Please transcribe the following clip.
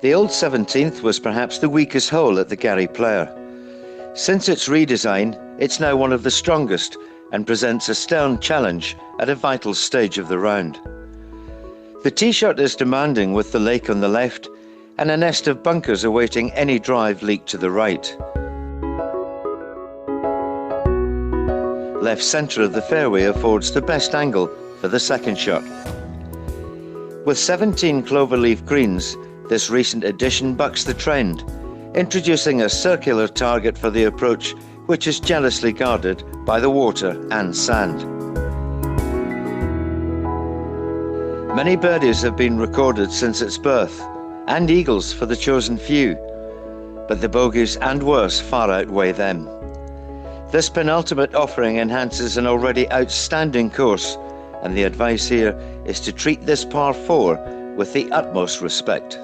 The old 17th was perhaps the weakest hole at the Gary Player. Since its redesign, it's now one of the strongest and presents a stern challenge at a vital stage of the round. The tee shot is demanding with the lake on the left and a nest of bunkers awaiting any drive leak to the right. Left centre of the fairway affords the best angle for the second shot. With 17 cloverleaf greens, this recent addition bucks the trend, introducing a circular target for the approach which is jealously guarded by the water and sand. Many birdies have been recorded since its birth, and eagles for the chosen few, but the bogeys and worse far outweigh them. This penultimate offering enhances an already outstanding course, and the advice here is to treat this par 4 with the utmost respect.